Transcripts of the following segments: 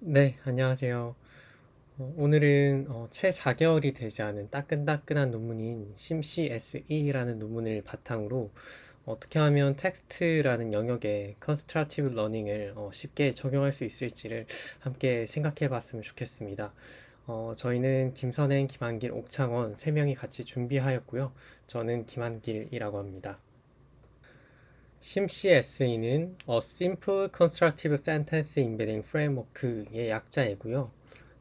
네, 안녕하세요. 오늘은 채 4개월이 되지 않은 따끈따끈한 논문인 심CSE라는 논문을 바탕으로 어떻게 하면 텍스트라는 영역에 컨스트럭티브 러닝을 쉽게 적용할 수 있을지를 함께 생각해 봤으면 좋겠습니다. 저희는 김선행, 김한길, 옥창원 3명이 같이 준비하였고요. 저는 김한길이라고 합니다. 심CSE는 Simple Constructive Sentence Embedding Framework의 약자이고요.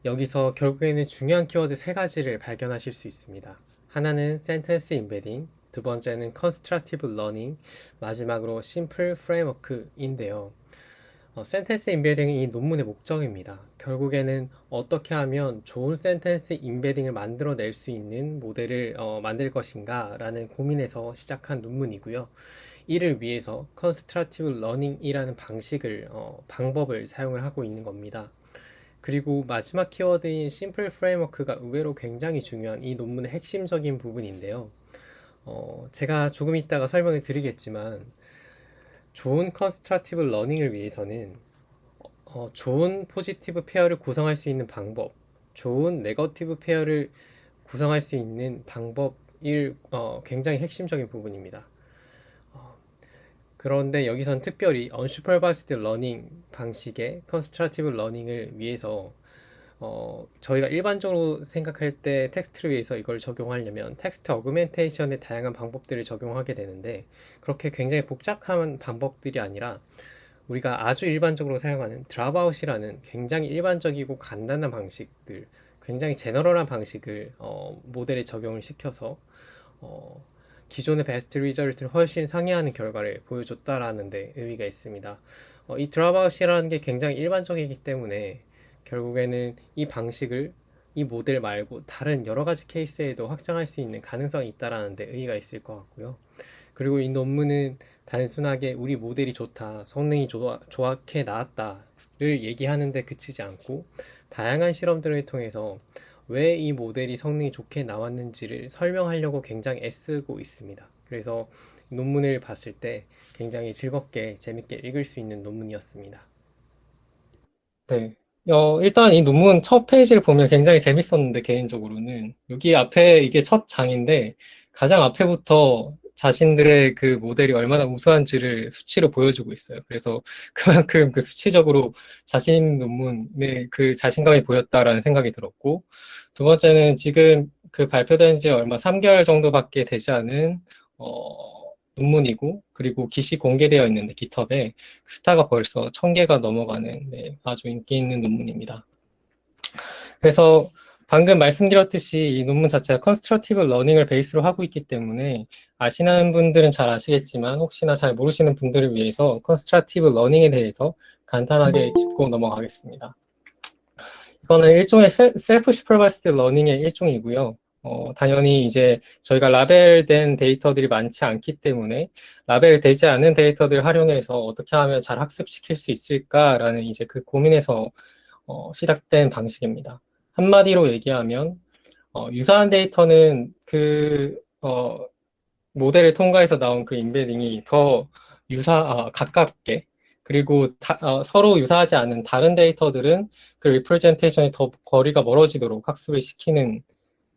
여기서 결국에는 중요한 키워드 세 가지를 발견하실 수 있습니다. 하나는 Sentence Embedding, 두 번째는 Constructive Learning, 마지막으로 Simple Framework인데요. 센텐스 임베딩이 이 논문의 목적입니다. 결국에는 어떻게 하면 좋은 센텐스 임베딩을 만들어낼 수 있는 모델을 만들 것인가 라는 고민에서 시작한 논문이고요. 이를 위해서 Constructive Learning이라는 방법을 사용을 하고 있는 겁니다. 그리고 마지막 키워드인 Simple Framework가 의외로 굉장히 중요한 이 논문의 핵심적인 부분인데요. 제가 조금 이따가 설명을 드리겠지만 좋은 컨스트럭티브 러닝을 위해서는 좋은 포지티브 페어를 구성할 수 있는 방법, 좋은 네거티브 페어를 구성할 수 있는 방법일 굉장히 핵심적인 부분입니다. 어, 그런데 여기선 특별히 unsupervised learning 방식의 constructive learning을 위해서 저희가 일반적으로 생각할 때 텍스트를 위해서 이걸 적용하려면 텍스트 어그멘테이션의 다양한 방법들을 적용하게 되는데 그렇게 굉장히 복잡한 방법들이 아니라 우리가 아주 일반적으로 사용하는 드랍아웃이라는 굉장히 일반적이고 간단한 방식들, 굉장히 제너럴한 방식을 모델에 적용을 시켜서 어, 기존의 베스트 리저트를 훨씬 상회하는 결과를 보여줬다라는 데 의미가 있습니다. 이 드랍아웃이라는 게 굉장히 일반적이기 때문에 결국에는 이 방식을 이 모델 말고 다른 여러 가지 케이스에도 확장할 수 있는 가능성이 있다라는 데 의의가 있을 것 같고요. 그리고 이 논문은 단순하게 우리 모델이 좋다, 성능이 좋게 나왔다를 얘기하는데 그치지 않고 다양한 실험들을 통해서 왜 이 모델이 성능이 좋게 나왔는지를 설명하려고 굉장히 애쓰고 있습니다. 그래서 논문을 봤을 때 굉장히 즐겁게 재밌게 읽을 수 있는 논문이었습니다. 네. 일단 이 논문 첫 페이지를 보면 굉장히 재밌었는데, 개인적으로는. 여기 앞에 이게 첫 장인데, 가장 앞에부터 자신들의 그 모델이 얼마나 우수한지를 수치로 보여주고 있어요. 그래서 그만큼 그 수치적으로 자신 논문에 그 자신감이 보였다라는 생각이 들었고, 두 번째는 지금 그 발표된 지 얼마 3개월 정도밖에 되지 않은, 논문이고, 그리고 기시 공개되어 있는데, 깃허브에 스타가 벌써 1000개가 넘어가는 아주 인기 있는 논문입니다. 그래서 방금 말씀드렸듯이 이 논문 자체가 컨스트럭티브 러닝을 베이스로 하고 있기 때문에 아시는 분들은 잘 아시겠지만 혹시나 잘 모르시는 분들을 위해서 컨스트럭티브 러닝에 대해서 간단하게 짚고 넘어가겠습니다. 이거는 일종의 셀프 슈퍼바이스드 러닝의 일종이고요. 당연히 이제 저희가 라벨된 데이터들이 많지 않기 때문에 라벨되지 않은 데이터들을 활용해서 어떻게 하면 잘 학습시킬 수 있을까라는 이제 그 고민에서 시작된 방식입니다. 한마디로 얘기하면 유사한 데이터는 모델을 통과해서 나온 그 임베딩이 더 가깝게 그리고 서로 유사하지 않은 다른 데이터들은 그 리프레젠테이션이 더 거리가 멀어지도록 학습을 시키는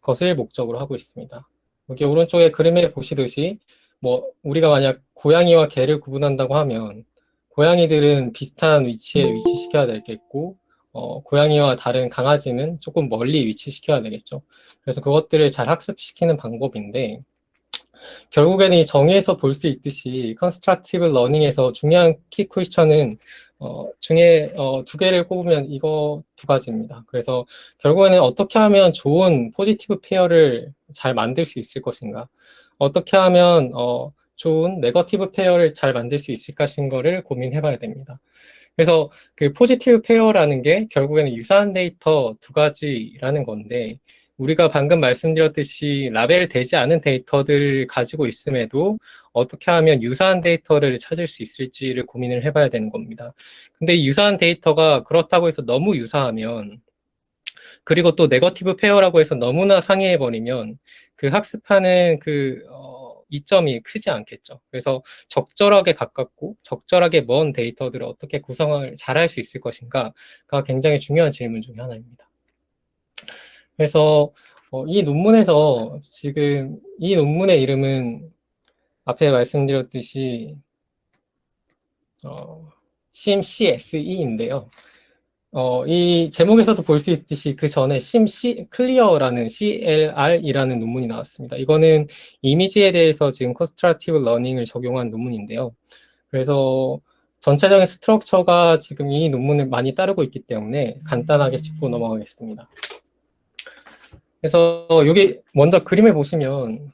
것을 목적으로 하고 있습니다. 여기 오른쪽에 그림에 보시듯이 뭐 우리가 만약 고양이와 개를 구분한다고 하면 고양이들은 비슷한 위치에 위치시켜야 되겠고 고양이와 다른 강아지는 조금 멀리 위치시켜야 되겠죠. 그래서 그것들을 잘 학습시키는 방법인데 결국에는 이 정의에서 볼 수 있듯이 컨스트럭티브 러닝에서 중요한 키 퀘스천은 중에 두 개를 꼽으면 이거 두 가지입니다. 그래서 결국에는 어떻게 하면 좋은 포지티브 페어를 잘 만들 수 있을 것인가? 어떻게 하면 좋은 네거티브 페어를 잘 만들 수 있을 것인 거를 고민해 봐야 됩니다. 그래서 그 포지티브 페어라는 게 결국에는 유사한 데이터 두 가지라는 건데 우리가 방금 말씀드렸듯이 라벨되지 않은 데이터들을 가지고 있음에도 어떻게 하면 유사한 데이터를 찾을 수 있을지를 고민을 해봐야 되는 겁니다. 근데 이 유사한 데이터가 그렇다고 해서 너무 유사하면 그리고 또 네거티브 페어라고 해서 너무나 상이해버리면 그 학습하는 이점이 크지 않겠죠. 그래서 적절하게 가깝고 적절하게 먼 데이터들을 어떻게 구성을 잘할 수 있을 것인가가 굉장히 중요한 질문 중에 하나입니다. 그래서 이 논문에서 지금 이 논문의 이름은 앞에 말씀드렸듯이 CMCSE인데요. 이 제목에서도 볼 수 있듯이 그 전에 클리어라는 CLR이라는 논문이 나왔습니다. 이거는 이미지에 대해서 지금 컨스트럭티브 러닝을 적용한 논문인데요. 그래서 전체적인 스트럭처가 지금 이 논문을 많이 따르고 있기 때문에 간단하게 짚고 넘어가겠습니다. 그래서 여기 먼저 그림을 보시면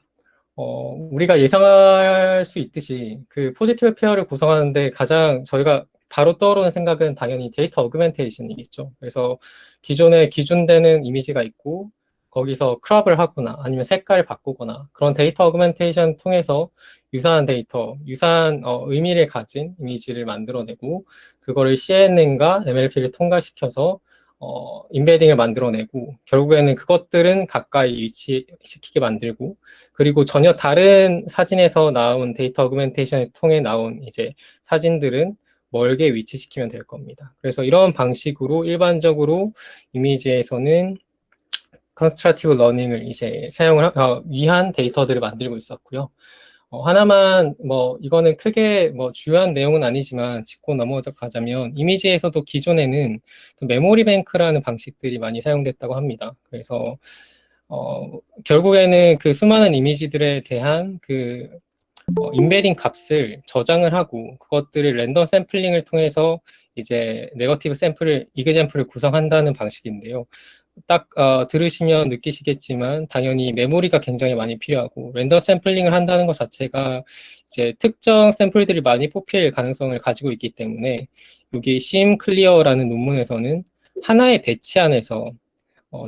우리가 예상할 수 있듯이 그 포지티브 페어를 구성하는데 가장 저희가 바로 떠오르는 생각은 당연히 데이터 어그멘테이션이겠죠. 그래서 기존에 기준되는 이미지가 있고 거기서 크롭을 하거나 아니면 색깔을 바꾸거나 그런 데이터 어그멘테이션 통해서 유사한 데이터, 유사한 의미를 가진 이미지를 만들어내고 그거를 CNN과 MLP를 통과시켜서 인베딩을 만들어내고 결국에는 그것들은 가까이 위치시키게 만들고 그리고 전혀 다른 사진에서 나온 데이터 어그멘테이션을 통해 나온 이제 사진들은 멀게 위치시키면 될 겁니다. 그래서 이런 방식으로 일반적으로 이미지에서는 컨스트럭티브 러닝을 이제 사용을 위한 데이터들을 만들고 있었고요. 하나만 이거는 크게 주요한 내용은 아니지만 짚고 넘어가자면 이미지에서도 기존에는 그 메모리 뱅크라는 방식들이 많이 사용됐다고 합니다. 그래서 결국에는 그 수많은 이미지들에 대한 그 인베딩 값을 저장을 하고 그것들을 랜덤 샘플링을 통해서 이제 네거티브 샘플을 이그젬플을 구성한다는 방식인데요. 딱 들으시면 느끼시겠지만 당연히 메모리가 굉장히 많이 필요하고 랜덤 샘플링을 한다는 것 자체가 이제 특정 샘플들이 많이 뽑힐 가능성을 가지고 있기 때문에 여기 CM 클리어라는 논문에서는 하나의 배치 안에서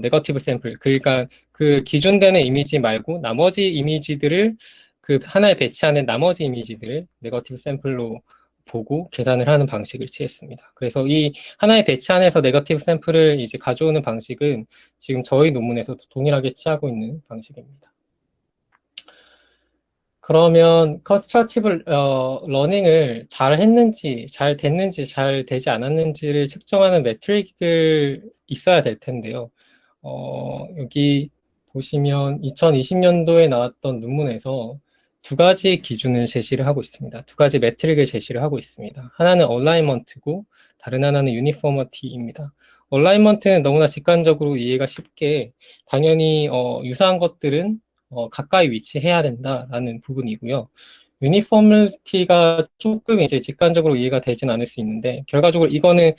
네거티브 샘플 그러니까 그 기준되는 이미지 말고 나머지 이미지들을 그 하나의 배치하는 나머지 이미지들을 네거티브 샘플로 보고 계산을 하는 방식을 취했습니다. 그래서 이 하나의 배치 안에서 네거티브 샘플을 이제 가져오는 방식은 지금 저희 논문에서도 동일하게 취하고 있는 방식입니다. 그러면 컨스트럭티브 러닝을 잘 했는지, 잘 됐는지, 잘 되지 않았는지를 측정하는 매트릭을 있어야 될 텐데요. 여기 보시면 2020년도에 나왔던 논문에서 두 가지 기준을 제시를 하고 있습니다. 두 가지 매트릭을 제시를 하고 있습니다. 하나는 얼라이먼트고 다른 하나는 유니포머티입니다. 얼라이먼트는 너무나 직관적으로 이해가 쉽게 당연히 유사한 것들은 가까이 위치해야 된다라는 부분이고요. 유니포머티가 조금 이제 직관적으로 이해가 되진 않을 수 있는데 결과적으로 이거는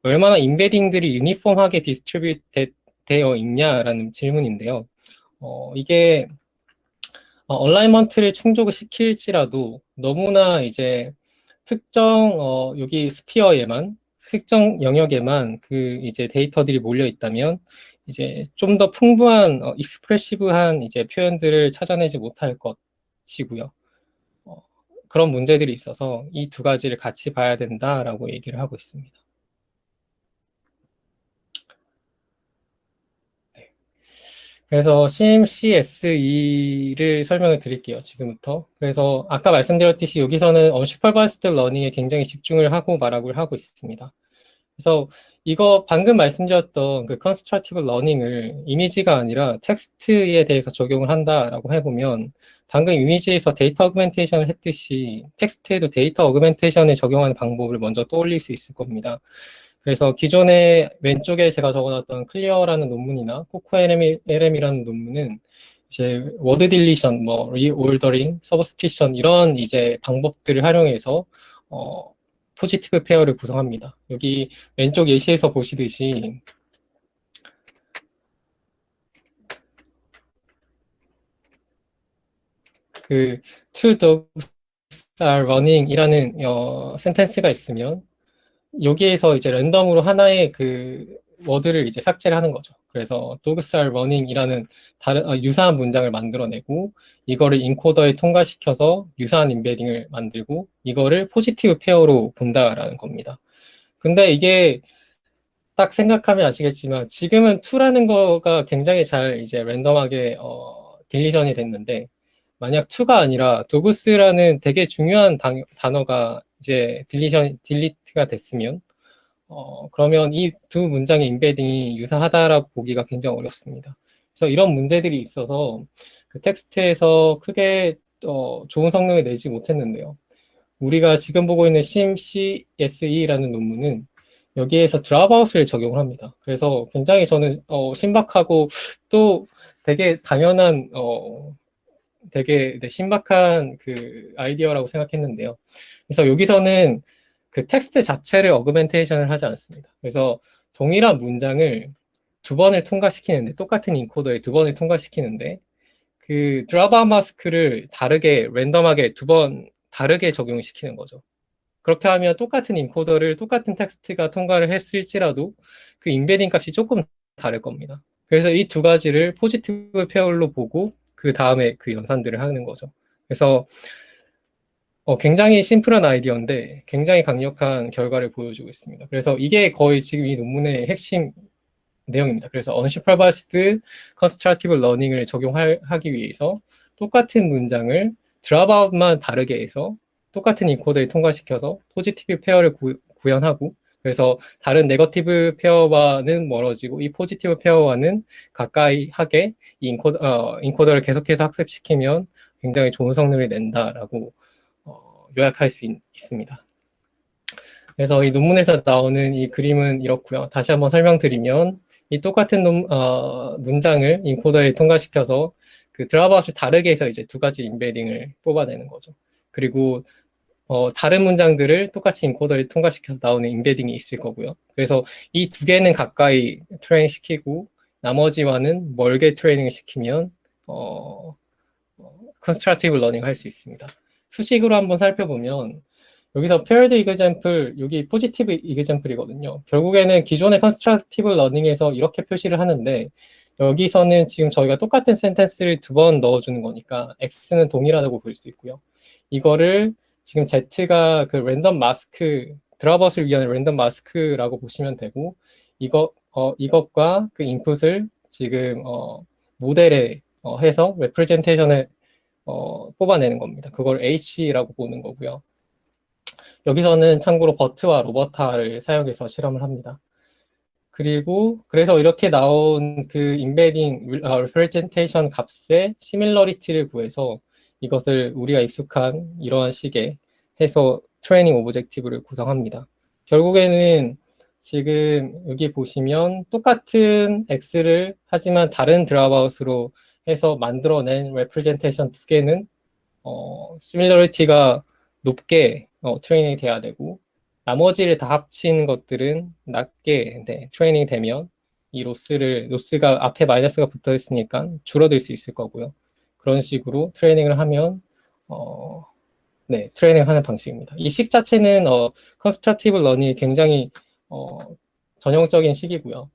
얼마나 인베딩들이 유니폼하게 디스트리뷰트 되어 있냐라는 질문인데요. 이게 얼라이먼트를 충족을 시킬지라도 너무나 이제 특정 여기 스피어에만 특정 영역에만 그 이제 데이터들이 몰려 있다면 이제 좀 더 풍부한 익스프레시브한 이제 표현들을 찾아내지 못할 것이고요. 그런 문제들이 있어서 이 두 가지를 같이 봐야 된다라고 얘기를 하고 있습니다. 그래서 CMCSE를 설명을 드릴게요, 지금부터. 그래서 아까 말씀드렸듯이 여기서는 unsupervised learning에 굉장히 집중을 하고 말하고 하고 있습니다. 그래서 이거 방금 말씀드렸던 그 constructive learning을 이미지가 아니라 텍스트에 대해서 적용을 한다라고 해보면 방금 이미지에서 데이터 어그멘테이션을 했듯이 텍스트에도 데이터 어그멘테이션을 적용하는 방법을 먼저 떠올릴 수 있을 겁니다. 그래서 기존에 왼쪽에 제가 적어놨던 클리어라는 논문이나 코코 LM이라는 논문은 이제 워드 딜리션, 리올더링, 서브스티션 이런 이제 방법들을 활용해서 포지티브 페어를 구성합니다. 여기 왼쪽 예시에서 보시듯이 그 two dogs are running이라는 센텐스가 있으면 여기에서 이제 랜덤으로 하나의 그 워드를 이제 삭제를 하는 거죠. 그래서 dogs are running이라는 다른 유사한 문장을 만들어내고 이거를 인코더에 통과시켜서 유사한 인베딩을 만들고 이거를 포지티브 페어로 본다라는 겁니다. 근데 이게 딱 생각하면 아시겠지만 지금은 2라는 거가 굉장히 잘 이제 랜덤하게 딜리전이 됐는데 만약 to가 아니라 dog스라는 되게 중요한 단어가 이제 딜리트가 됐으면 그러면 이 두 문장의 인베딩이 유사하다라고 보기가 굉장히 어렵습니다. 그래서 이런 문제들이 있어서 그 텍스트에서 크게 좋은 성능을 내지 못했는데요. 우리가 지금 보고 있는 CMCSE라는 논문은 여기에서 드랍아웃을 적용을 합니다. 그래서 굉장히 저는 신박하고 또 되게 당연한 되게 신박한 그 아이디어라고 생각했는데요. 그래서 여기서는 그 텍스트 자체를 어그멘테이션을 하지 않습니다. 그래서 동일한 문장을 두 번을 통과시키는데, 똑같은 인코더에 두 번을 통과시키는데, 그 드라바 마스크를 다르게 랜덤하게 두 번 다르게 적용을 시키는 거죠. 그렇게 하면 똑같은 인코더를 똑같은 텍스트가 통과를 했을지라도 그 인베딩 값이 조금 다를 겁니다. 그래서 이 두 가지를 포지티브 페어로 보고 그 다음에 그 연산들을 하는 거죠. 그래서 굉장히 심플한 아이디어인데 굉장히 강력한 결과를 보여주고 있습니다. 그래서 이게 거의 지금 이 논문의 핵심 내용입니다. 그래서 unsupervised constructive learning을 적용하기 위해서 똑같은 문장을 드랍아웃만 다르게 해서 똑같은 인코더에 통과시켜서 포지티브 페어를 구현하고, 그래서 다른 네거티브 페어와는 멀어지고 이 포지티브 페어와는 가까이 하게 이 인코더를 계속해서 학습시키면 굉장히 좋은 성능을 낸다라고 요약할 수 있습니다. 그래서 이 논문에서 나오는 이 그림은 이렇고요. 다시 한번 설명드리면 이 똑같은 문장을 인코더에 통과시켜서 그 드랍아웃을 다르게 해서 이제 두 가지 인베딩을 뽑아내는 거죠. 그리고 다른 문장들을 똑같이 인코더에 통과시켜서 나오는 인베딩이 있을 거고요. 그래서 이 두 개는 가까이 트레인 시키고 나머지와는 멀게 트레이닝을 시키면 컨스트럭티브 러닝 할 수 있습니다. 수식으로 한번 살펴보면 여기서 paired example, 여기 포지티브 example이거든요. 결국에는 기존의 constructive learning에서 이렇게 표시를 하는데 여기서는 지금 저희가 똑같은 센텐스를 두 번 넣어주는 거니까 X는 동일하다고 볼 수 있고요. 이거를 지금 Z가 그 랜덤 마스크, 드랍아웃을 위한 랜덤 마스크라고 보시면 되고 이것과 그 인풋을 지금 모델에 해서 레프레젠테이션을 뽑아내는 겁니다. 그걸 H라고 보는 거고요. 여기서는 참고로 버트와 로버타를 사용해서 실험을 합니다. 그리고 그래서 이렇게 나온 그 인베딩 representation 값의 시밀러리티를 구해서 이것을 우리가 익숙한 이러한 식의 해서 트레이닝 오브젝티브를 구성합니다. 결국에는 지금 여기 보시면 똑같은 X를 하지만 다른 드랍아웃으로 해서 만들어낸 representation 두 개는 시밀러리티가 높게 트레이닝이 돼야 되고 나머지를 다 합친 것들은 낮게 트레이닝이 되면 이 로스가 앞에 마이너스가 붙어 있으니까 줄어들 수 있을 거고요. 그런 식으로 트레이닝을 하면 트레이닝을 하는 방식입니다. 이 식 자체는 컨스트럭티브 러닝이 굉장히 전형적인 식이고요.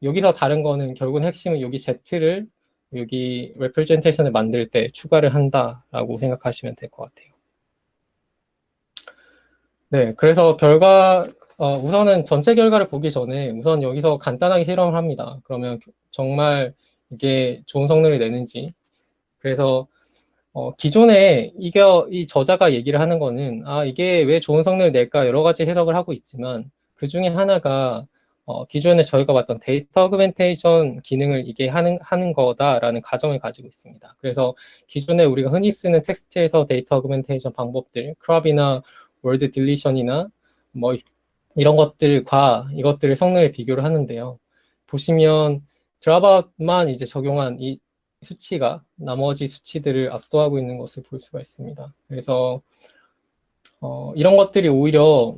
여기서 다른 거는 결국은 핵심은 여기 Z를 여기 레프레젠테이션을 만들 때 추가를 한다라고 생각하시면 될 것 같아요. 네, 그래서 우선은 전체 결과를 보기 전에 우선 여기서 간단하게 실험을 합니다. 그러면 정말 이게 좋은 성능을 내는지. 그래서 기존에 이 저자가 얘기를 하는 거는 이게 왜 좋은 성능을 낼까 여러 가지 해석을 하고 있지만 그 중에 하나가 기존에 저희가 봤던 데이터 어그멘테이션 기능을 이게 하는 거다라는 가정을 가지고 있습니다. 그래서 기존에 우리가 흔히 쓰는 텍스트에서 데이터 어그멘테이션 방법들, 크롭이나 월드 딜리션이나 뭐 이런 것들과 이것들의 성능을 비교를 하는데요. 보시면 드랍아웃만 이제 적용한 이 수치가 나머지 수치들을 압도하고 있는 것을 볼 수가 있습니다. 그래서 이런 것들이 오히려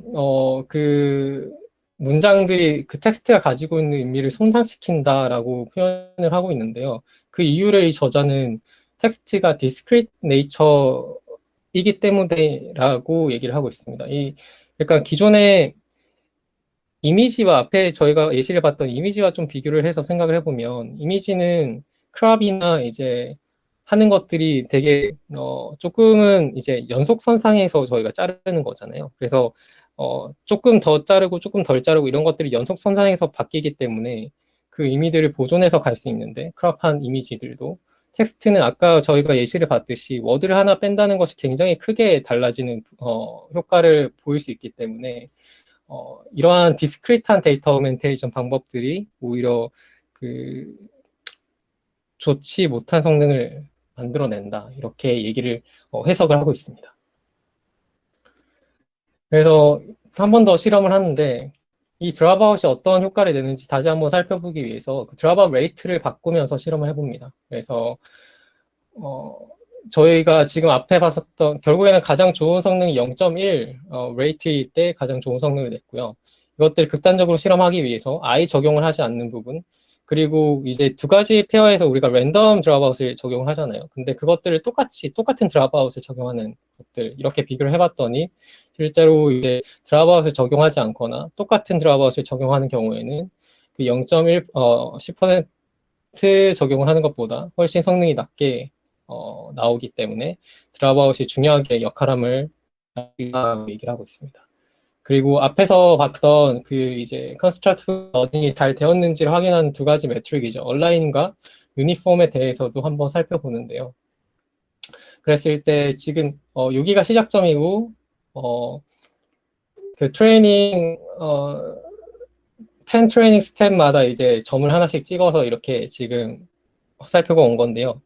그 문장들이 그 텍스트가 가지고 있는 의미를 손상시킨다라고 표현을 하고 있는데요. 그 이유를 이 저자는 텍스트가 discrete nature이기 때문에라고 얘기를 하고 있습니다. 그러니까 기존의 이미지와 앞에 저희가 예시를 봤던 이미지와 좀 비교를 해서 생각을 해보면 이미지는 크롭이나 이제 하는 것들이 되게 조금은 이제 연속선상에서 저희가 자르는 거잖아요. 그래서 조금 더 자르고 조금 덜 자르고 이런 것들이 연속선상에서 바뀌기 때문에 그 이미지를 보존해서 갈 수 있는데 크롭한 이미지들도 텍스트는 아까 저희가 예시를 봤듯이 워드를 하나 뺀다는 것이 굉장히 크게 달라지는 효과를 보일 수 있기 때문에 이러한 디스크리트한 데이터 오그멘테이션 방법들이 오히려 그 좋지 못한 성능을 만들어낸다. 이렇게 얘기를 해석을 하고 있습니다. 그래서 한 번 더 실험을 하는데 이 드랍아웃이 어떤 효과를 내는지 다시 한번 살펴보기 위해서 그 드랍아웃 레이트를 바꾸면서 실험을 해봅니다. 그래서 저희가 지금 앞에 봤었던 결국에는 가장 좋은 성능이 0.1 레이트일 때 가장 좋은 성능을 냈고요. 이것들 극단적으로 실험하기 위해서 아예 적용을 하지 않는 부분, 그리고 이제 두 가지 페어에서 우리가 랜덤 드랍아웃을 적용을 하잖아요. 근데 그것들을 똑같은 드랍아웃을 적용하는 것들 이렇게 비교를 해봤더니 실제로 이제 드랍아웃을 적용하지 않거나 똑같은 드랍아웃을 적용하는 경우에는 그 0.1 10% 적용을 하는 것보다 훨씬 성능이 낮게 나오기 때문에 드랍아웃이 중요하게 역할함을 얘기를 하고 있습니다. 그리고 앞에서 봤던 그 이제 컨스트럭티브 러닝이 잘 되었는지를 확인하는 두 가지 매트릭이죠. 얼라인과 유니폼에 대해서도 한번 살펴보는데요. 그랬을 때 지금 여기가 시작점이고 그 트레이닝 10 트레이닝 스텝마다 이제 점을 하나씩 찍어서 이렇게 지금 살펴본 온 건데요.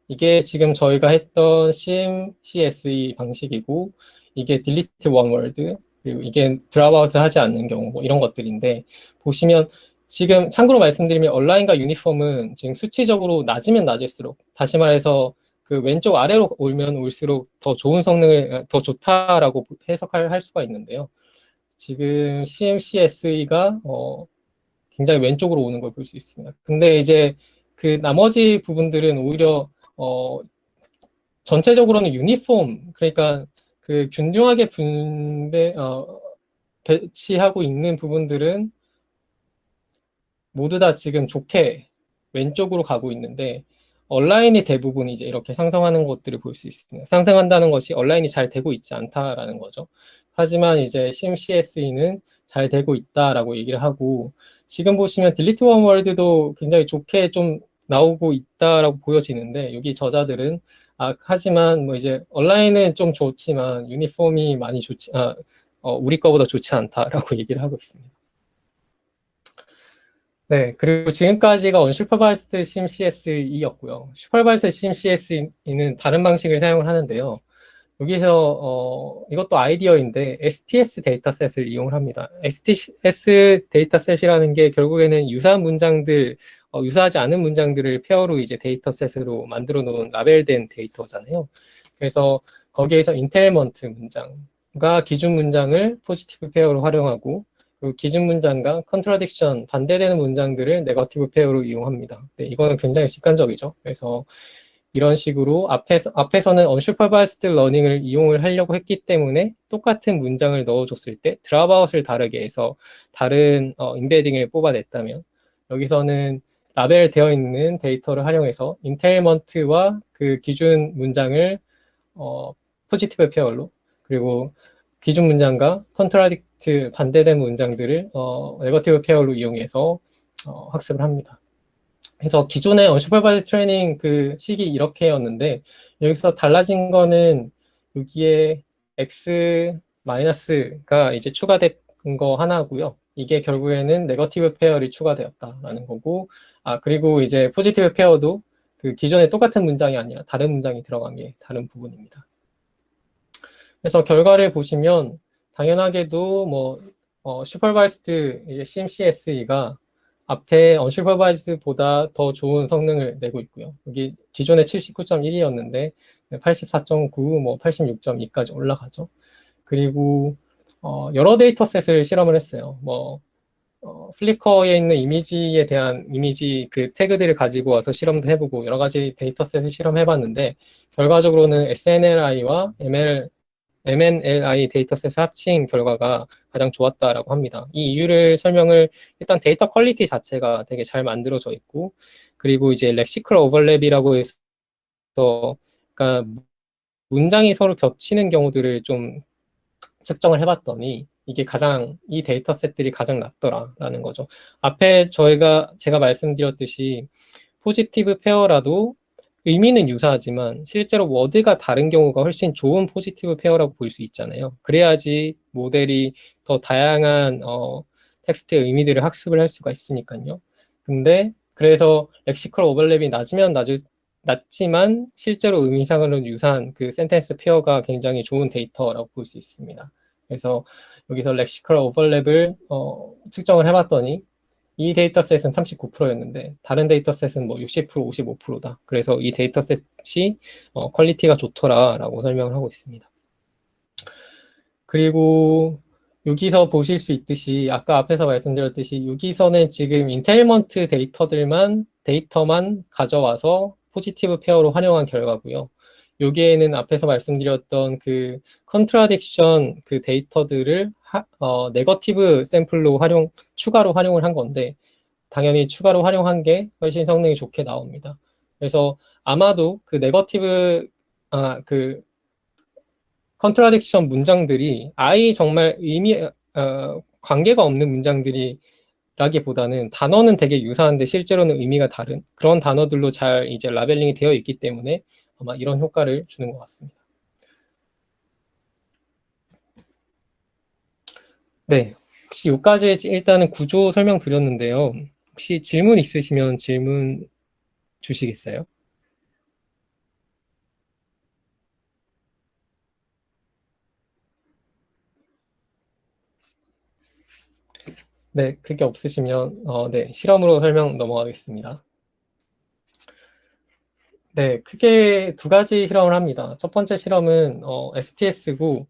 이게 지금 저희가 했던 sim, CSE 방식이고 이게 delete one word 그리고 이게 드랍아웃을 하지 않는 경우 뭐 이런 것들인데 보시면 지금 참고로 말씀드리면 얼라인과 유니폼은 지금 수치적으로 낮으면 낮을수록 다시 말해서 그 왼쪽 아래로 올면 올수록 더 좋은 성능을 더 좋다라고 해석할 수가 있는데요. 지금 CMCSE가 굉장히 왼쪽으로 오는 걸 볼 수 있습니다. 근데 이제 그 나머지 부분들은 오히려 전체적으로는 유니폼, 그러니까 그 균등하게 배치하고 있는 부분들은 모두 다 지금 좋게 왼쪽으로 가고 있는데 온라인이 대부분 이제 이렇게 상승하는 것들을 볼 수 있습니다. 상승한다는 것이 온라인이 잘 되고 있지 않다라는 거죠. 하지만 이제 CMCSE는 잘 되고 있다라고 얘기를 하고 지금 보시면 딜리트 원 월드도 굉장히 좋게 좀 나오고 있다라고 보여지는데 여기 저자들은 하지만 뭐 이제 온라인은 좀 좋지만 유니폼이 많이 우리 거보다 좋지 않다라고 얘기를 하고 있습니다. 네, 그리고 지금까지가 unsupervised sim CSE였고요. supervised sim CSE는 다른 방식을 사용을 하는데요. 여기서 이것도 아이디어인데 STS 데이터셋을 이용을 합니다. STS 데이터셋이라는 게 결국에는 유사한 문장들, 유사하지 않은 문장들을 페어로 이제 데이터셋으로 만들어 놓은 라벨된 데이터잖아요. 그래서 거기에서 인텔먼트 문장과 기준 문장을 포지티브 페어로 활용하고 그 기준 문장과 컨트라딕션 반대되는 문장들을 네거티브 페어로 이용합니다. 네, 이거는 굉장히 직관적이죠. 그래서 이런 식으로 앞에서는 unsupervised learning을 이용을 하려고 했기 때문에 똑같은 문장을 넣어줬을 때 드랍아웃을 다르게 해서 다른 임베딩을 뽑아냈다면 여기서는 라벨되어 있는 데이터를 활용해서 인텔먼트와 그 기준 문장을 포지티브 페어로 그리고 기준 문장과 컨트라딕트 반대된 문장들을 네거티브 페어로 이용해서 학습을 합니다. 그래서 기존의 unsupervised 트레이닝 그 식이 이렇게였는데 여기서 달라진 거는 여기에 x 마이너스가 이제 추가된 거 하나고요. 이게 결국에는 네거티브 페어를 추가되었다라는 거고 그리고 이제 포지티브 페어도 그 기존에 똑같은 문장이 아니라 다른 문장이 들어간 게 다른 부분입니다. 그래서 결과를 보시면 당연하게도 뭐 슈퍼바이스드 이제 CMCSE가 앞에 unsupervised보다 더 좋은 성능을 내고 있고요. 여기 기존에 79.1이었는데 84.9, 뭐 86.2까지 올라가죠. 그리고 여러 데이터셋을 실험을 했어요. 뭐 플리커에 있는 이미지에 대한 이미지 그 태그들을 가지고 와서 실험도 해보고 여러 가지 데이터셋을 실험해봤는데 결과적으로는 SNLI와 MNLI 데이터셋을 합친 결과가 가장 좋았다라고 합니다. 이 이유를 설명을 일단 데이터 퀄리티 자체가 되게 잘 만들어져 있고 그리고 이제 렉시컬 오버랩이라고 해서 그러니까 문장이 서로 겹치는 경우들을 좀 측정을 해봤더니 이게 이 데이터셋들이 가장 낫더라라는 거죠. 앞에 제가 말씀드렸듯이 포지티브 페어라도 의미는 유사하지만 실제로 워드가 다른 경우가 훨씬 좋은 포지티브 페어라고 볼 수 있잖아요. 그래야지 모델이 더 다양한 텍스트의 의미들을 학습을 할 수가 있으니까요. 근데 그래서 렉시컬 오버랩이 낮지만 실제로 의미상으로는 유사한 그 센텐스 페어가 굉장히 좋은 데이터라고 볼 수 있습니다. 그래서 여기서 렉시컬 오버랩을 측정을 해봤더니 이 데이터셋은 39%였는데 다른 데이터셋은 뭐 60%, 55%다. 그래서 이 데이터셋이 퀄리티가 좋더라라고 설명을 하고 있습니다. 그리고 여기서 보실 수 있듯이 아까 앞에서 말씀드렸듯이 여기서는 지금 인텔먼트 데이터만 가져와서 포지티브 페어로 활용한 결과고요. 여기에는 앞에서 말씀드렸던 그 컨트라딕션 그 데이터들을 네거티브 샘플로 추가로 활용을 한 건데 당연히 추가로 활용한 게 훨씬 성능이 좋게 나옵니다. 그래서 아마도 그 그 컨트라딕션 문장들이 정말 관계가 없는 문장들이라기보다는 단어는 되게 유사한데 실제로는 의미가 다른 그런 단어들로 잘 이제 라벨링이 되어 있기 때문에 아마 이런 효과를 주는 것 같습니다. 네. 혹시 여기까지 일단은 구조 설명드렸는데요. 혹시 질문 있으시면 질문 주시겠어요? 네, 그게 없으시면 네, 실험으로 설명 넘어가겠습니다. 네, 크게 두 가지 실험을 합니다. 첫 번째 실험은 STS고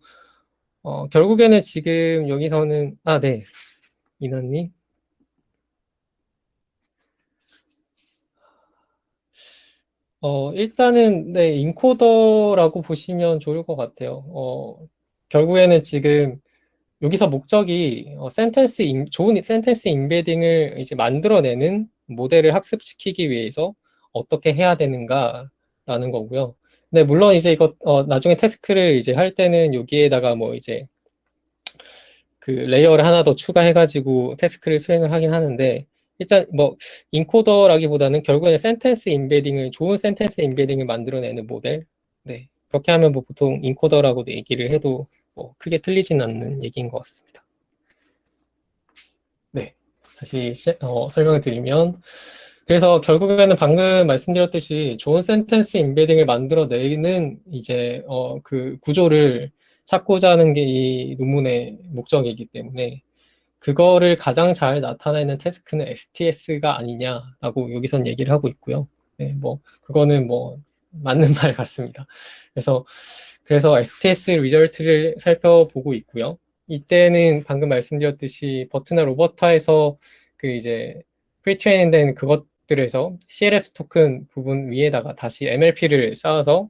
결국에는 지금 여기서는 네, 이나님. 일단은 네, 인코더라고 보시면 좋을 것 같아요. 결국에는 지금 여기서 목적이 좋은 센텐스 임베딩을 이제 만들어내는 모델을 학습시키기 위해서 어떻게 해야 되는가라는 거고요. 근데 물론 이제 이거 나중에 태스크를 이제 할 때는 여기에다가 뭐 이제 그 레이어를 하나 더 추가해가지고 태스크를 수행을 하긴 하는데 일단 뭐 인코더라기보다는 결국에는 좋은 센텐스 임베딩을 만들어내는 모델. 네, 그렇게 하면 뭐 보통 인코더라고도 얘기를 해도 뭐 크게 틀리진 않는 얘기인 것 같습니다. 네, 다시 설명을 드리면 그래서 결국에는 방금 말씀드렸듯이 좋은 센텐스 임베딩을 만들어내는 이제 그 구조를 찾고자 하는 게 이 논문의 목적이기 때문에 그거를 가장 잘 나타내는 태스크는 STS가 아니냐라고 여기선 얘기를 하고 있고요. 네, 뭐 그거는 뭐 맞는 말 같습니다. 그래서 STS 리절트를 살펴보고 있고요. 이때는 방금 말씀드렸듯이 버트나 로버타에서 그 이제 프리트레인된 그것들에서 CLS 토큰 부분 위에다가 다시 MLP를 쌓아서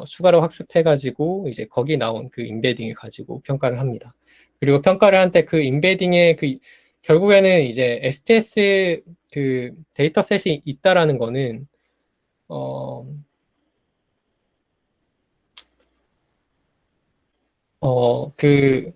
추가로 학습해가지고 이제 거기 나온 그 임베딩을 가지고 평가를 합니다. 그리고 평가를 할 때 그 임베딩의 결국에는 이제 STS 그 데이터셋이 있다라는 거는 어, 그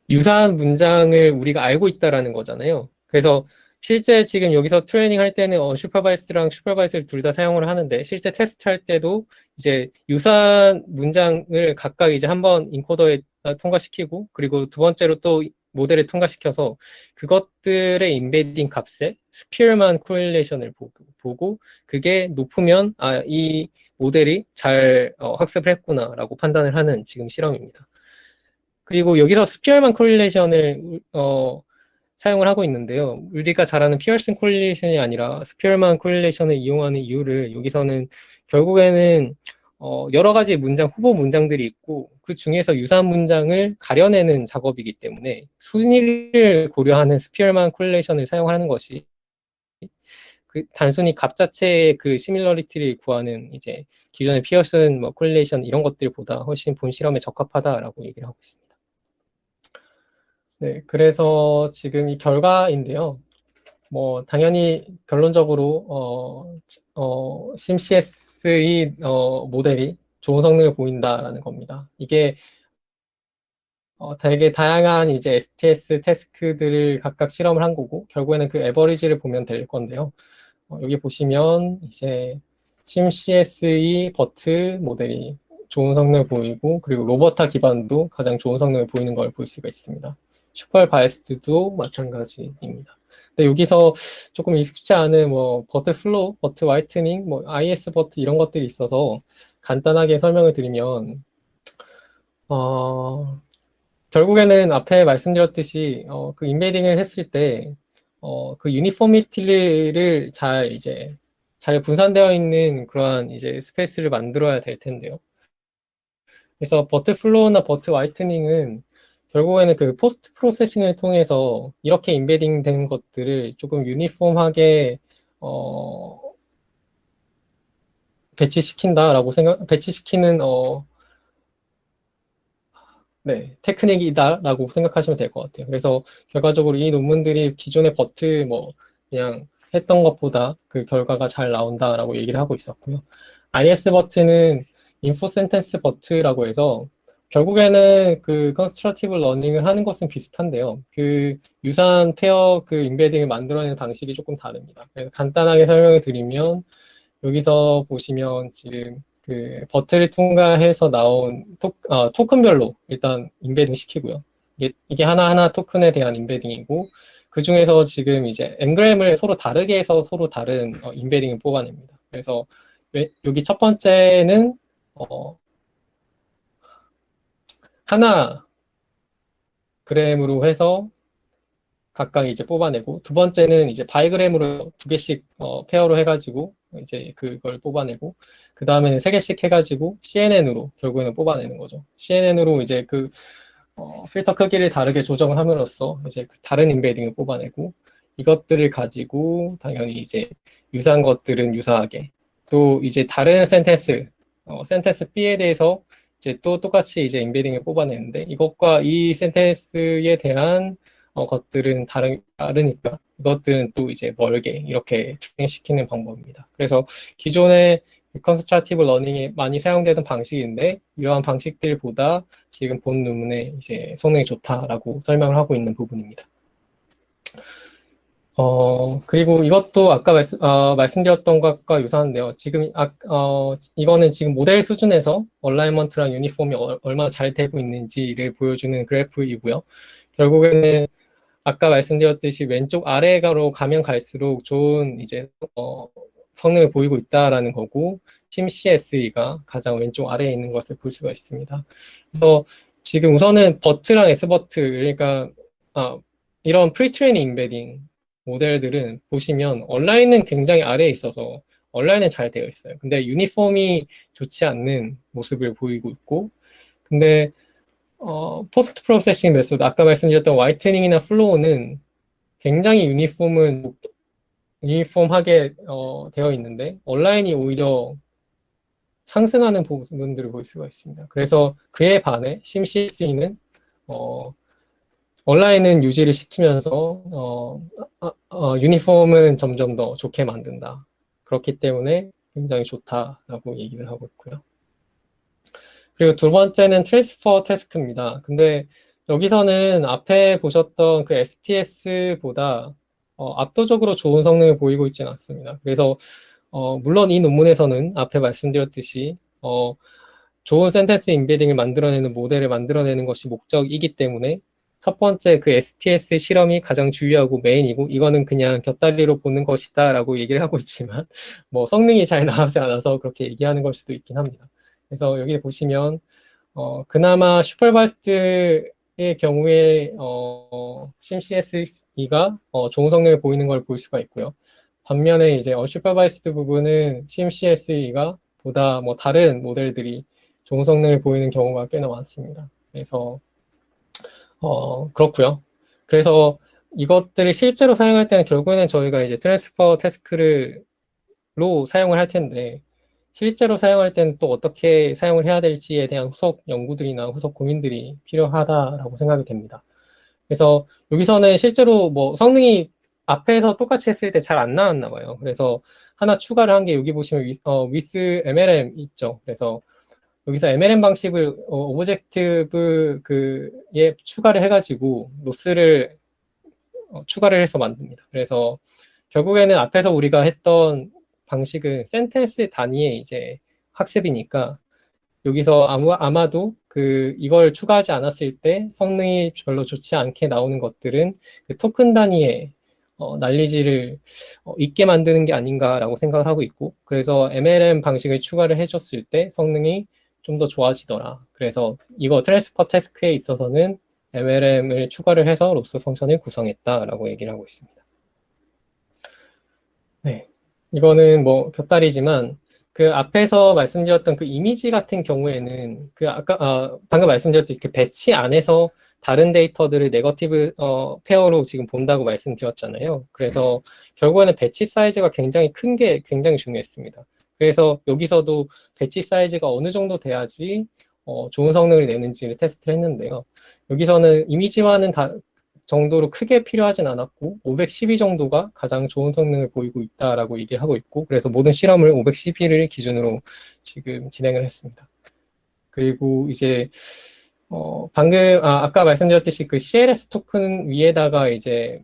유사한 문장을 우리가 알고 있다라는 거잖아요. 그래서 실제 지금 여기서 트레이닝 할 때는 슈퍼바이스드랑 슈퍼바이스드 둘 다 사용을 하는데 실제 테스트 할 때도 이제 유사한 문장을 각각 이제 한번 인코더에 통과시키고 그리고 두 번째로 또 모델에 통과시켜서 그것들의 인베딩 값에 스피어만 코릴레이션을 보고 그게 높으면 이 모델이 잘 학습을 했구나라고 판단을 하는 지금 실험입니다. 그리고 여기서 스피어만 코릴레이션을 사용을 하고 있는데요. 우리가 잘 아는 피어슨 코릴레이션이 아니라 스피어만 코릴레이션을 이용하는 이유를 여기서는 결국에는 여러 가지 후보 문장들이 있고 그 중에서 유사한 문장을 가려내는 작업이기 때문에 순위를 고려하는 스피어만 코릴레이션을 사용하는 것이 그 단순히 값 자체의 그 시밀러리티를 구하는 이제 기존의 피어슨 코릴레이션 이런 것들보다 훨씬 본 실험에 적합하다라고 얘기를 하고 있습니다. 네, 그래서 지금 이 결과인데요. 뭐 당연히 결론적으로 CMCS의 모델이 좋은 성능을 보인다라는 겁니다. 이게 되게 다양한 이제 STS 태스크들을 각각 실험을 한 거고 결국에는 그 에버리지를 보면 될 건데요. 여기 보시면 이제 심CSE 버트 모델이 좋은 성능을 보이고, 그리고 로버타 기반도 가장 좋은 성능을 보이는 걸 볼 수가 있습니다. 슈퍼바이스드도 마찬가지입니다. 근데 여기서 조금 익숙치 않은 뭐 버트 플로우, 버트 화이트닝, 뭐 IS 버트 이런 것들이 있어서 간단하게 설명을 드리면 결국에는 앞에 말씀드렸듯이 그 인베딩을 했을 때 그 유니포미티를 잘 분산되어 있는 그러한 이제 스페이스를 만들어야 될 텐데요. 그래서 버트 플로우나 버트 화이트닝은 결국에는 그 포스트 프로세싱을 통해서 이렇게 인베딩 된 것들을 조금 유니폼하게 배치시키는 네, 테크닉이다라고 생각하시면 될 것 같아요. 그래서 결과적으로 이 논문들이 기존의 버트 뭐 그냥 했던 것보다 그 결과가 잘 나온다라고 얘기를 하고 있었고요. IS 버트는 인포 센텐스 버트라고 해서 결국에는 그 컨스트럭티브 러닝을 하는 것은 비슷한데요. 그 유사한 페어 그 인베딩을 만들어내는 방식이 조금 다릅니다. 그래서 간단하게 설명을 드리면 여기서 보시면 지금 그 버트를 통과해서 나온 토큰별로 일단 인베딩 시키고요. 이게 하나하나 토큰에 대한 인베딩이고, 그 중에서 지금 이제 엔그램을 서로 다르게 해서 서로 다른 인베딩을 뽑아냅니다. 그래서 여기 첫 번째는 하나 그램으로 해서 각각 이제 뽑아내고, 두 번째는 이제 바이그램으로 두 개씩 페어로 해가지고 이제 그걸 뽑아내고, 그 다음에는 세 개씩 해가지고 CNN으로 결국에는 뽑아내는 거죠. CNN으로 이제 그 필터 크기를 다르게 조정을 함으로써 이제 그 다른 인베딩을 뽑아내고, 이것들을 가지고 당연히 이제 유사한 것들은 유사하게, 또 이제 다른 센텐스 B에 대해서 이제 또 똑같이 이제 인베딩을 뽑아내는데, 이것과 이 센텐스에 대한 것들은 다르니까 이것들은 또 이제 멀게 이렇게 진행시키는 방법입니다. 그래서 기존의 컨스트럭티브 러닝에 많이 사용되던 방식인데, 이러한 방식들보다 지금 본 논문에 이제 성능이 좋다라고 설명을 하고 있는 부분입니다. 그리고 이것도 아까 말씀드렸던 것과 유사한데요. 이거는 지금 모델 수준에서 얼라이먼트랑 유니폼이 얼마나 잘 되고 있는지를 보여주는 그래프이고요. 결국에는 아까 말씀드렸듯이 왼쪽 아래로 가면 갈수록 좋은 이제 성능을 보이고 있다라는 거고, 심CSE가 가장 왼쪽 아래에 있는 것을 볼 수가 있습니다. 그래서 지금 우선은 버트랑 S버트, 그러니까 이런 프리트레이닝 인베딩 모델들은 보시면 온라인은 굉장히 아래에 있어서 온라인은 잘 되어 있어요. 근데 유니폼이 좋지 않는 모습을 보이고 있고, 근데 포스트 프로세싱 메소드, 아까 말씀드렸던 화이트닝이나 플로우는 굉장히 유니폼하게 되어 있는데, 온라인이 오히려 상승하는 부분들을 볼 수가 있습니다. 그래서 그에 반해 심CSE는 온라인은 유지를 시키면서 유니폼은 점점 더 좋게 만든다. 그렇기 때문에 굉장히 좋다라고 얘기를 하고 있고요. 그리고 두 번째는 트랜스퍼 태스크입니다. 근데 여기서는 앞에 보셨던 그 STS보다 압도적으로 좋은 성능을 보이고 있지는 않습니다. 그래서 물론 이 논문에서는 앞에 말씀드렸듯이 좋은 센텐스 인베딩을 만들어내는 모델을 만들어내는 것이 목적이기 때문에 첫 번째 그 STS 실험이 가장 주요하고 메인이고, 이거는 그냥 곁다리로 보는 것이다 라고 얘기를 하고 있지만 뭐 성능이 잘 나오지 않아서 그렇게 얘기하는 걸 수도 있긴 합니다. 그래서 여기 보시면 그나마 슈퍼바이스드의 경우에 심CSE가 좋은 성능을 보이는 걸 볼 수가 있고요. 반면에 이제 슈퍼바이스드 부분은 심CSE가 보다 뭐 다른 모델들이 좋은 성능을 보이는 경우가 꽤나 많습니다. 그래서 그렇고요. 그래서 이것들을 실제로 사용할 때는 결국에는 저희가 이제 트랜스퍼 태스크로 사용을 할 텐데, 실제로 사용할 때는 또 어떻게 사용을 해야 될지에 대한 후속 연구들이나 후속 고민들이 필요하다라고 생각이 됩니다. 그래서 여기서는 실제로 뭐 성능이 앞에서 똑같이 했을 때 잘 안 나왔나 봐요. 그래서 하나 추가를 한 게, 여기 보시면 with MLM 있죠. 그래서 여기서 MLM 방식을 오브젝티브 그에 추가를 해가지고 로스를 추가를 해서 만듭니다. 그래서 결국에는 앞에서 우리가 했던 방식은 센텐스 단위의 이제 학습이니까 여기서 아마도 이걸 추가하지 않았을 때 성능이 별로 좋지 않게 나오는 것들은 그 토큰 단위의 난리지를 있게 만드는 게 아닌가라고 생각을 하고 있고, 그래서 MLM 방식을 추가를 해줬을 때 성능이 좀 더 좋아지더라. 그래서 이거 트랜스퍼 태스크에 있어서는 MLM을 추가를 해서 로스 펑션을 구성했다라고 얘기를 하고 있습니다. 네. 이거는 뭐 곁다리지만 그 앞에서 말씀드렸던 그 이미지 같은 경우에는 그 아까 방금 말씀드렸듯이 그 배치 안에서 다른 데이터들을 네거티브 페어로 지금 본다고 말씀드렸잖아요. 그래서 결국에는 배치 사이즈가 굉장히 큰 게 굉장히 중요했습니다. 그래서 여기서도 배치 사이즈가 어느 정도 돼야지 좋은 성능을 내는지를 테스트를 했는데요. 여기서는 이미지와는 정도로 크게 필요하진 않았고 512 정도가 가장 좋은 성능을 보이고 있다라고 얘기를 하고 있고, 그래서 모든 실험을 512를 기준으로 지금 진행을 했습니다. 그리고 이제 방금 아까 말씀드렸듯이 그 CLS 토큰 위에다가 이제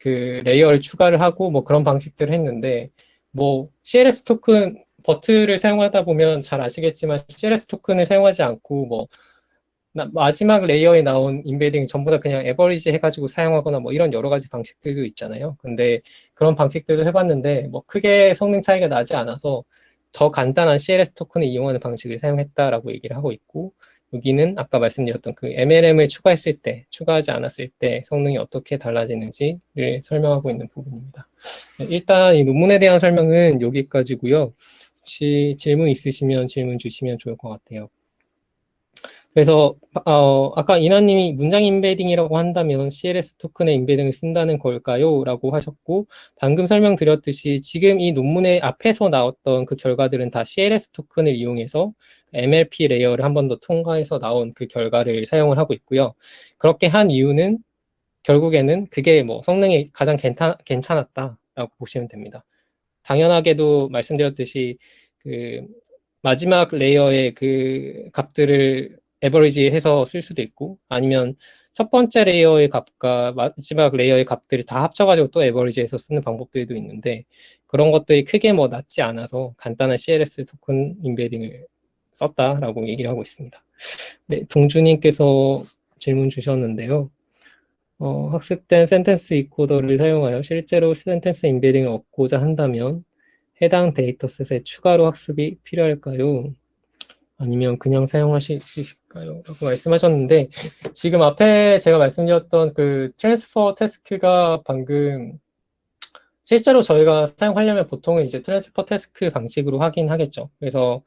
그 레이어를 추가를 하고 뭐 그런 방식들을 했는데, 뭐 CLS 토큰 버트를 사용하다 보면 잘 아시겠지만 CLS 토큰을 사용하지 않고 뭐 마지막 레이어에 나온 인베딩 전부 다 그냥 에버리지 해가지고 사용하거나 뭐 이런 여러 가지 방식들도 있잖아요. 근데 그런 방식들도 해봤는데 뭐 크게 성능 차이가 나지 않아서 더 간단한 CLS 토큰을 이용하는 방식을 사용했다라고 얘기를 하고 있고, 여기는 아까 말씀드렸던 그 MLM을 추가했을 때, 추가하지 않았을 때 성능이 어떻게 달라지는지를 설명하고 있는 부분입니다. 일단 이 논문에 대한 설명은 여기까지고요. 혹시 질문 있으시면 질문 주시면 좋을 것 같아요. 그래서 아까 이나님이 문장 인베딩이라고 한다면 CLS 토큰의 인베딩을 쓴다는 걸까요? 라고 하셨고, 방금 설명드렸듯이 지금 이 논문의 앞에서 나왔던 그 결과들은 다 CLS 토큰을 이용해서 MLP 레이어를 한 번 더 통과해서 나온 그 결과를 사용을 하고 있고요. 그렇게 한 이유는 결국에는 그게 뭐 성능이 가장 괜찮았다라고 보시면 됩니다. 당연하게도 말씀드렸듯이 그 마지막 레이어의 그 값들을 에버리지 해서 쓸 수도 있고, 아니면 첫 번째 레이어의 값과 마지막 레이어의 값들을 다 합쳐가지고 또 에버리지 해서 쓰는 방법들도 있는데, 그런 것들이 크게 뭐 낮지 않아서 간단한 CLS 토큰 인베딩을 썼다라고 얘기를 하고 있습니다. 네, 동주님께서 질문 주셨는데요. 학습된 센텐스 이코더를 사용하여 실제로 센텐스 인베딩을 얻고자 한다면 해당 데이터셋에 추가로 학습이 필요할까요? 아니면 그냥 사용하실 수 있을까요? 라고 말씀하셨는데, 지금 앞에 제가 말씀드렸던 그 트랜스퍼 태스크가 방금 실제로 저희가 사용하려면 보통은 이제 트랜스퍼 태스크 방식으로 하긴 하겠죠. 그래서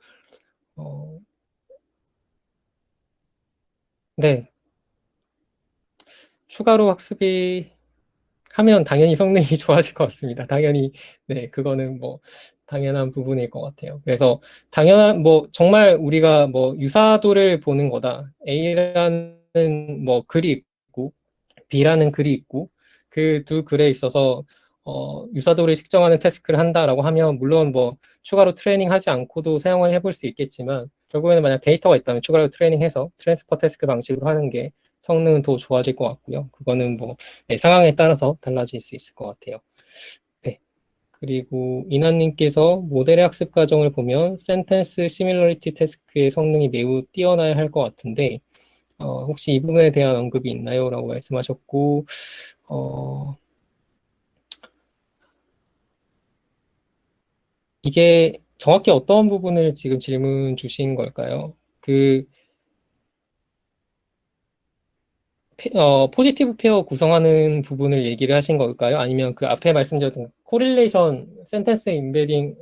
네, 추가로 학습이 하면 당연히 성능이 좋아질 것 같습니다. 당연히, 네, 그거는 뭐, 당연한 부분일 것 같아요. 그래서, 뭐, 정말 우리가 뭐, 유사도를 보는 거다. A라는 뭐, 글이 있고, B라는 글이 있고, 그 두 글에 있어서, 유사도를 측정하는 태스크를 한다라고 하면, 물론 뭐, 추가로 트레이닝 하지 않고도 사용을 해볼 수 있겠지만, 결국에는 만약 데이터가 있다면 추가로 트레이닝해서 트랜스퍼 태스크 방식으로 하는 게 성능은 더 좋아질 것 같고요. 그거는 뭐, 네, 상황에 따라서 달라질 수 있을 것 같아요. 네. 그리고 이나님께서 모델의 학습 과정을 보면 센텐스 시밀러리티 태스크의 성능이 매우 뛰어나야 할 것 같은데, 혹시 이 부분에 대한 언급이 있나요? 라고 말씀하셨고, 이게 정확히 어떤 부분을 지금 질문 주신 걸까요? 포지티브 페어 구성하는 부분을 얘기를 하신 걸까요? 아니면 그 앞에 말씀드렸던 코릴레이션, 센텐스 인베딩,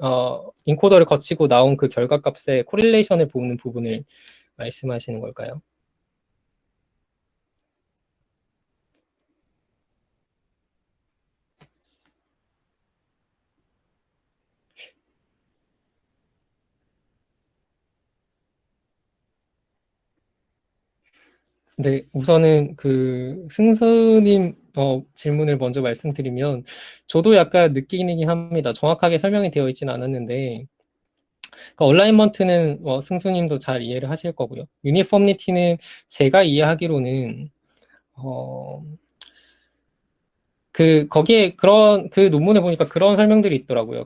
인코더를 거치고 나온 그 결과값의 코릴레이션을 보는 부분을 말씀하시는 걸까요? 네, 우선은 그 승수님 질문을 먼저 말씀드리면, 저도 약간 느끼긴 합니다. 정확하게 설명이 되어 있지는 않았는데, 그 얼라이먼트는 승수님도 잘 이해를 하실 거고요. 유니폼리티는 제가 이해하기로는 어, 거기에 그 논문을 보니까 그런 설명들이 있더라고요.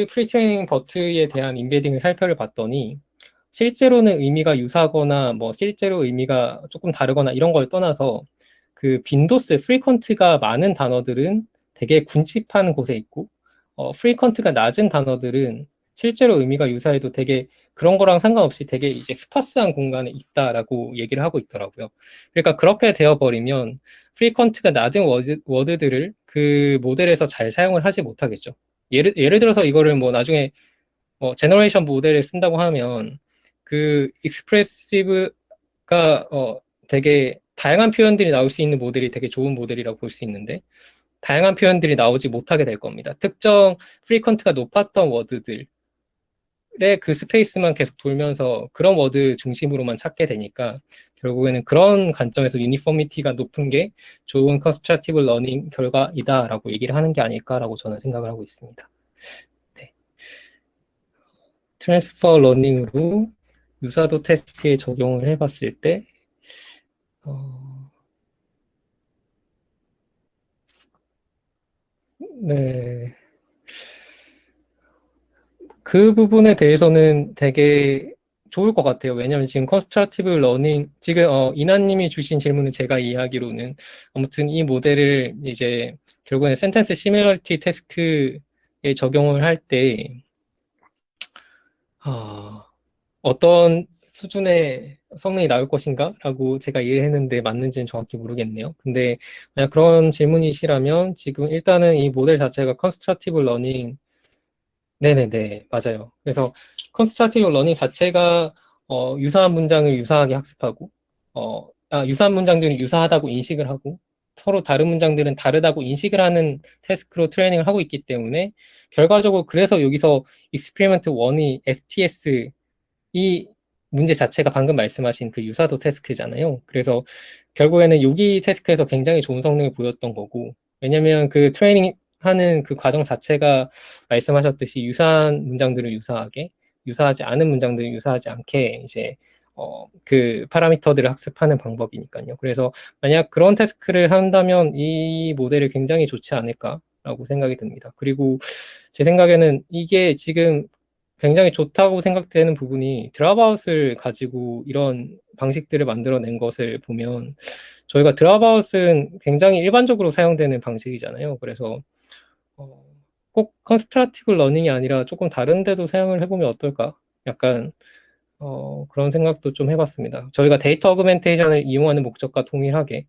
프리트레이닝 버트에 대한 임베딩을 살펴를 봤더니, 실제로는 의미가 유사하거나, 뭐, 실제로 의미가 조금 다르거나 이런 걸 떠나서, 그 빈도스, 프리퀀트가 많은 단어들은 되게 군집한 곳에 있고, 프리퀀트가 낮은 단어들은 실제로 의미가 유사해도 되게 그런 거랑 상관없이 되게 이제 스파스한 공간에 있다라고 얘기를 하고 있더라고요. 그러니까 그렇게 되어버리면 프리퀀트가 낮은 워드들을 그 모델에서 잘 사용을 하지 못하겠죠. 예를 들어서 이거를 뭐 나중에 제너레이션 모델을 쓴다고 하면 그 익스프레시브가 되게 다양한 표현들이 나올 수 있는 모델이 되게 좋은 모델이라고 볼 수 있는데 다양한 표현들이 나오지 못하게 될 겁니다. 특정 프리퀀트가 높았던 워드들의 그 스페이스만 계속 돌면서 그런 워드 중심으로만 찾게 되니까 결국에는 그런 관점에서 유니포미티가 높은 게 좋은 컨스트럭티브 러닝 결과이다라고 얘기를 하는 게 아닐까라고 저는 생각을 하고 있습니다. 네. 트랜스퍼 러닝으로 유사도 테스트에 적용을 해봤을 때 네. 그 부분에 대해서는 되게 좋을 것 같아요. 왜냐하면 지금 컨스트럭티브 러닝, 지금 이나님이 주신 질문을 제가 이해하기로는 아무튼 이 모델을 이제 결국에 센텐스 시밀러리티 테스트에 적용을 할 때 어떤 수준의 성능이 나올 것인가? 라고 제가 이해를 했는데 맞는지는 정확히 모르겠네요. 근데 만약 그런 질문이시라면 지금 일단은 이 모델 자체가 컨스트럭티브 러닝 네네네, 맞아요. 그래서 컨스트럭티브 러닝 자체가 유사한 문장을 유사하게 학습하고, 유사한 문장들은 유사하다고 인식을 하고, 서로 다른 문장들은 다르다고 인식을 하는 태스크로 트레이닝을 하고 있기 때문에, 결과적으로 그래서 여기서 익스페리먼트 1이 STS, 이 문제 자체가 방금 말씀하신 그 유사도 태스크잖아요. 그래서 결국에는 여기 태스크에서 굉장히 좋은 성능을 보였던 거고, 왜냐면 그 트레이닝 하는 그 과정 자체가 말씀하셨듯이 유사한 문장들을 유사하게, 유사하지 않은 문장들을 유사하지 않게 이제 그 파라미터들을 학습하는 방법이니까요. 그래서 만약 그런 태스크를 한다면 이 모델이 굉장히 좋지 않을까라고 생각이 듭니다. 그리고 제 생각에는 이게 지금 굉장히 좋다고 생각되는 부분이 드랍아웃을 가지고 이런 방식들을 만들어낸 것을 보면 저희가 드랍아웃은 굉장히 일반적으로 사용되는 방식이잖아요. 그래서 꼭 컨스트럭티브 러닝이 아니라 조금 다른 데도 사용을 해보면 어떨까? 약간 그런 생각도 좀 해봤습니다. 저희가 데이터 어그멘테이션을 이용하는 목적과 동일하게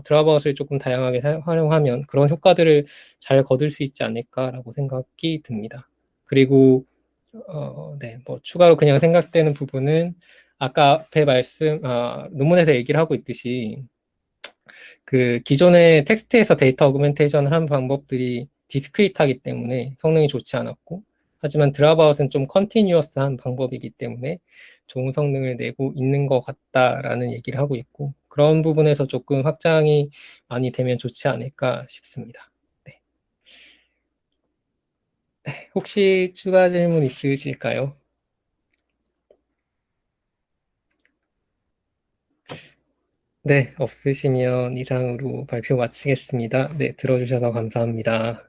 드랍아웃을 조금 다양하게 활용하면 그런 효과들을 잘 거둘 수 있지 않을까라고 생각이 듭니다. 그리고 네, 뭐 추가로 그냥 생각되는 부분은 아까 앞에 논문에서 얘기를 하고 있듯이 그 기존의 텍스트에서 데이터 어그멘테이션을 하는 방법들이 디스크리트하기 때문에 성능이 좋지 않았고 하지만 드랍아웃은 좀 컨티뉴어스한 방법이기 때문에 좋은 성능을 내고 있는 것 같다라는 얘기를 하고 있고 그런 부분에서 조금 확장이 많이 되면 좋지 않을까 싶습니다. 네. 네, 혹시 추가 질문 있으실까요? 네, 없으시면 이상으로 발표 마치겠습니다. 네, 들어주셔서 감사합니다.